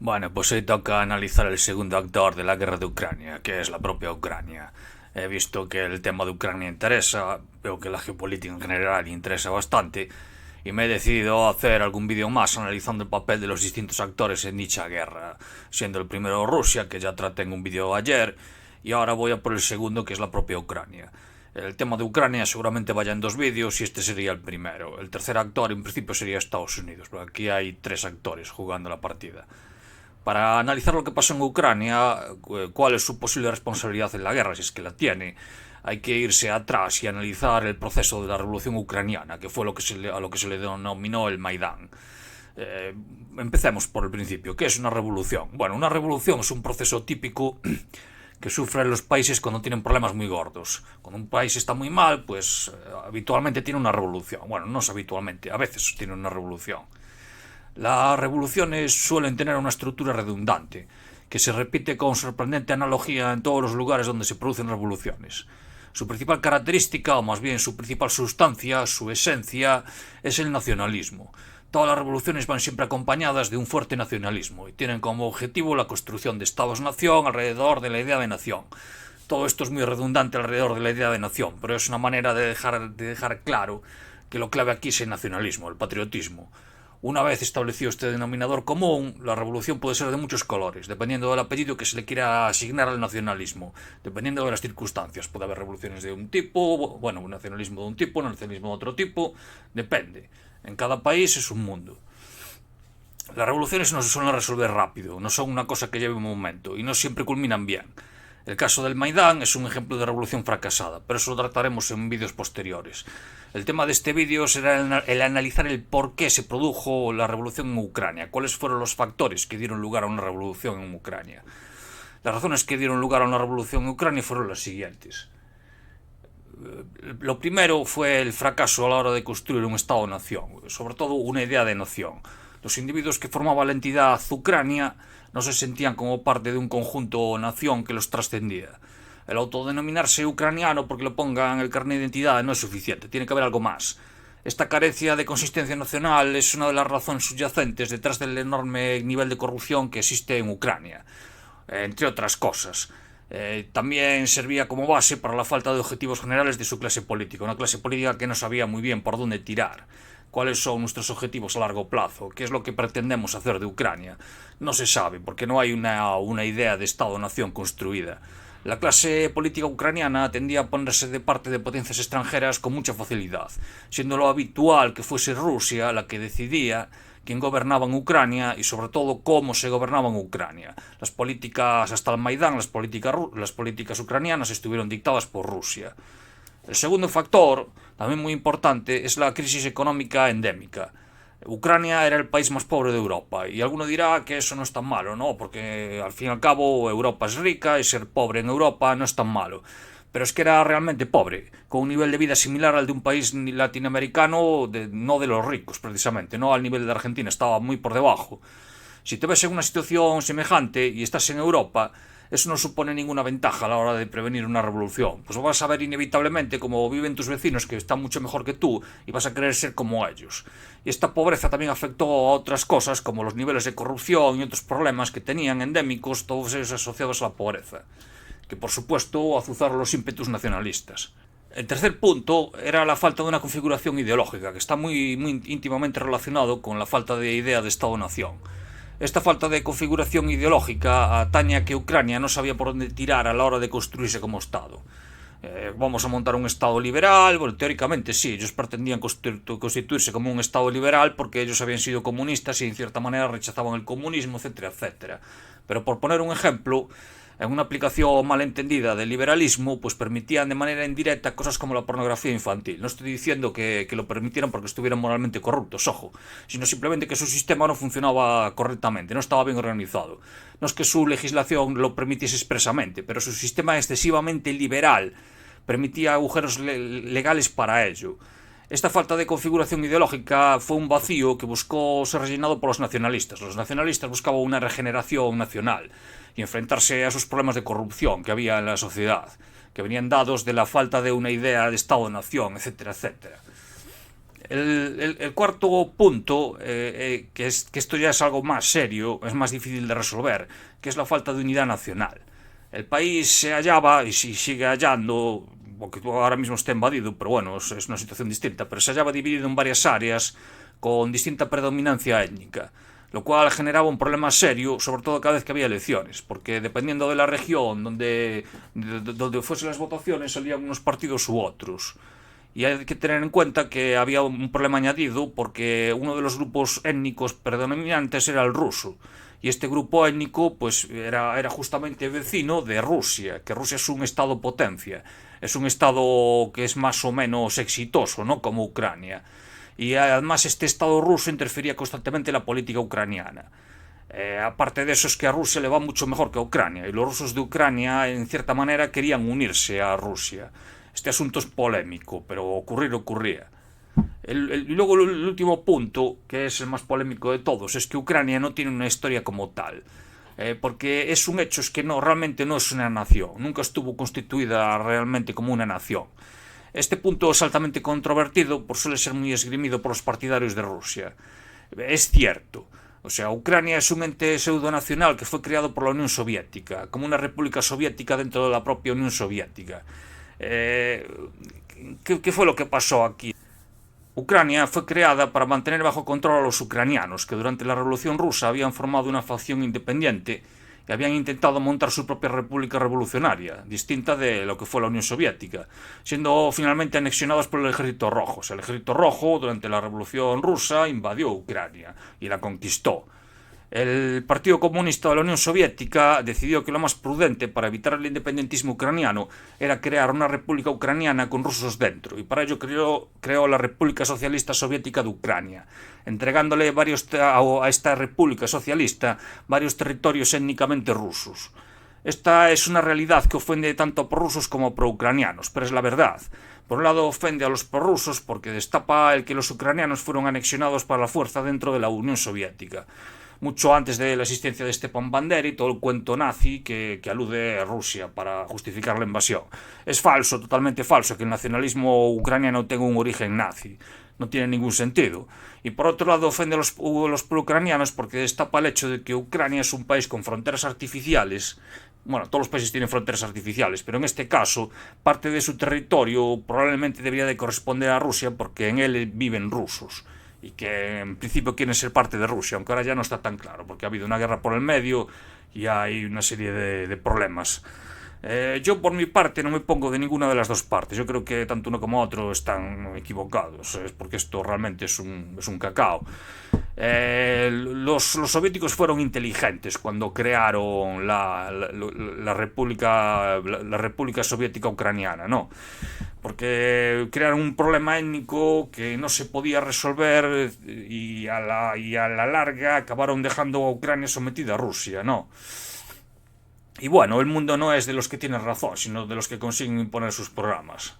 Bueno, pues hoy toca analizar el segundo actor de la guerra de Ucrania, que es la propia Ucrania. He visto que el tema de Ucrania interesa, veo que la geopolítica en general interesa bastante, y me he decidido hacer algún vídeo más analizando el papel de los distintos actores en dicha guerra, siendo el primero Rusia, que ya traté en un vídeo ayer, y ahora voy a por el segundo, que es la propia Ucrania. El tema de Ucrania seguramente vaya en dos vídeos y este sería el primero. El tercer actor en principio sería Estados Unidos, porque aquí hay tres actores jugando la partida. Para analizar lo que pasó en Ucrania, cuál es su posible responsabilidad en la guerra, si es que la tiene, hay que irse atrás y analizar el proceso de la revolución ucraniana, que fue a lo que se le denominó el Maidán. Empecemos por el principio. ¿Qué es una revolución? Bueno, una revolución es un proceso típico que sufren los países cuando tienen problemas muy gordos. Cuando un país está muy mal, pues habitualmente tiene una revolución. Bueno, no es habitualmente, a veces tiene una revolución. Las revoluciones suelen tener una estructura redundante, que se repite con sorprendente analogía en todos los lugares donde se producen revoluciones. Su principal característica, o más bien su principal sustancia, su esencia, es el nacionalismo. Todas las revoluciones van siempre acompañadas de un fuerte nacionalismo y tienen como objetivo la construcción de estados-nación alrededor de la idea de nación. Todo esto es muy redundante alrededor de la idea de nación, pero es una manera de dejar claro que lo clave aquí es el nacionalismo, el patriotismo. Una vez establecido este denominador común, la revolución puede ser de muchos colores, dependiendo del apellido que se le quiera asignar al nacionalismo, dependiendo de las circunstancias. Puede haber revoluciones de un tipo, bueno, un nacionalismo de un tipo, un nacionalismo de otro tipo, depende. En cada país es un mundo. Las revoluciones no se suelen resolver rápido, no son una cosa que lleve un momento y no siempre culminan bien. El caso del Maidán es un ejemplo de revolución fracasada, pero eso lo trataremos en vídeos posteriores. El tema de este vídeo será el analizar el por qué se produjo la revolución en Ucrania, cuáles fueron los factores que dieron lugar a una revolución en Ucrania. Las razones que dieron lugar a una revolución en Ucrania fueron las siguientes. Lo primero fue el fracaso a la hora de construir un Estado-nación, sobre todo una idea de nación. Los individuos que formaban la entidad Ucrania no se sentían como parte de un conjunto o nación que los trascendía. El autodenominarse ucraniano porque lo pongan en el carnet de identidad no es suficiente, tiene que haber algo más. Esta carencia de consistencia nacional es una de las razones subyacentes detrás del enorme nivel de corrupción que existe en Ucrania, entre otras cosas. También servía como base para la falta de objetivos generales de su clase política, una clase política que no sabía muy bien por dónde tirar. ¿Cuáles son nuestros objetivos a largo plazo? ¿Qué es lo que pretendemos hacer de Ucrania? No se sabe, porque no hay una idea de Estado-nación construida. La clase política ucraniana tendía a ponerse de parte de potencias extranjeras con mucha facilidad, siendo lo habitual que fuese Rusia la que decidía quién gobernaba en Ucrania y sobre todo cómo se gobernaba en Ucrania. Las políticas hasta el Maidán, las políticas ucranianas estuvieron dictadas por Rusia. El segundo factor, también muy importante, es la crisis económica endémica. Ucrania era el país más pobre de Europa y alguno dirá que eso no es tan malo, ¿no? Porque al fin y al cabo Europa es rica y ser pobre en Europa no es tan malo. Pero es que era realmente pobre, con un nivel de vida similar al de un país latinoamericano, no de los ricos precisamente, no al nivel de Argentina, estaba muy por debajo. Si te ves en una situación semejante y estás en Europa, eso no supone ninguna ventaja a la hora de prevenir una revolución. Pues vas a ver inevitablemente cómo viven tus vecinos que están mucho mejor que tú y vas a querer ser como ellos. Y esta pobreza también afectó a otras cosas como los niveles de corrupción y otros problemas que tenían endémicos, todos ellos asociados a la pobreza, que por supuesto azuzaron los ímpetus nacionalistas. El tercer punto era la falta de una configuración ideológica, que está muy íntimamente relacionado con la falta de idea de Estado-nación. Esta falta de configuración ideológica atañe a que Ucrania no sabía por dónde tirar a la hora de construirse como Estado. Vamos a montar un Estado liberal. Bueno, teóricamente sí, ellos pretendían constituirse como un Estado liberal porque ellos habían sido comunistas y en cierta manera rechazaban el comunismo, etcétera, etcétera. Pero por poner un ejemplo, en una aplicación malentendida del liberalismo, pues permitían de manera indirecta cosas como la pornografía infantil. No estoy diciendo que lo permitieran porque estuvieran moralmente corruptos, ojo, sino simplemente que su sistema no funcionaba correctamente, no estaba bien organizado. No es que su legislación lo permitiese expresamente, pero su sistema excesivamente liberal permitía agujeros legales para ello. Esta falta de configuración ideológica fue un vacío que buscó ser rellenado por los nacionalistas. Los nacionalistas buscaban una regeneración nacional y enfrentarse a esos problemas de corrupción que había en la sociedad, que venían dados de la falta de una idea de Estado-nación, etcétera, etcétera. El cuarto punto, que esto ya es algo más serio, es más difícil de resolver, que es la falta de unidad nacional. El país se hallaba, y si sigue hallando, porque ahora mismo está invadido, pero bueno, es una situación distinta, pero se hallaba dividido en varias áreas con distinta predominancia étnica, lo cual generaba un problema serio, sobre todo cada vez que había elecciones, porque dependiendo de la región donde fuesen las votaciones salían unos partidos u otros. Y hay que tener en cuenta que había un problema añadido porque uno de los grupos étnicos predominantes era el ruso. Y este grupo étnico pues era justamente vecino de Rusia, que Rusia es un estado potencia. Es un estado que es más o menos exitoso, ¿no? Como Ucrania. Y además este estado ruso interfería constantemente en la política ucraniana. Aparte de eso es que a Rusia le va mucho mejor que a Ucrania y los rusos de Ucrania en cierta manera querían unirse a Rusia. Este asunto es polémico, pero ocurría. Y luego el último punto, que es el más polémico de todos, es que Ucrania no tiene una historia como tal. Porque es un hecho, es que no, realmente no es una nación, nunca estuvo constituida realmente como una nación. Este punto es altamente controvertido, por suele ser muy esgrimido por los partidarios de Rusia. Es cierto, o sea, Ucrania es un ente pseudonacional que fue creado por la Unión Soviética, como una república soviética dentro de la propia Unión Soviética. ¿Qué fue lo que pasó aquí? Ucrania fue creada para mantener bajo control a los ucranianos, que durante la Revolución Rusa habían formado una facción independiente y habían intentado montar su propia república revolucionaria, distinta de lo que fue la Unión Soviética, siendo finalmente anexionados por el Ejército Rojo. O sea, el Ejército Rojo, durante la Revolución Rusa, invadió Ucrania y la conquistó. El Partido Comunista de la Unión Soviética decidió que lo más prudente para evitar el independentismo ucraniano era crear una república ucraniana con rusos dentro, y para ello creó la República Socialista Soviética de Ucrania, entregándole a esta República Socialista varios territorios étnicamente rusos. Esta es una realidad que ofende tanto a prorrusos como a proucranianos, pero es la verdad. Por un lado ofende a los prorrusos porque destapa el que los ucranianos fueron anexionados por la fuerza dentro de la Unión Soviética, mucho antes de la existencia de Stepan Bandera y todo el cuento nazi que alude a Rusia para justificar la invasión. Es falso, totalmente falso, que el nacionalismo ucraniano tenga un origen nazi. No tiene ningún sentido. Y por otro lado ofende a los pro-ucranianos porque destapa el hecho de que Ucrania es un país con fronteras artificiales. Bueno, todos los países tienen fronteras artificiales, pero en este caso parte de su territorio probablemente debería de corresponder a Rusia porque en él viven rusos y que en principio quieren ser parte de Rusia, aunque ahora ya no está tan claro, porque ha habido una guerra por el medio y hay una serie de problemas. Yo por mi parte no me pongo de ninguna de las dos partes. Yo creo que tanto uno como otro están equivocados, es porque esto realmente es un cacao. Los soviéticos fueron inteligentes cuando crearon la República Soviética Ucraniana, ¿no? Porque crearon un problema étnico que no se podía resolver y a la larga acabaron dejando a Ucrania sometida a Rusia, ¿no? Y bueno, el mundo no es de los que tienen razón, sino de los que consiguen imponer sus programas.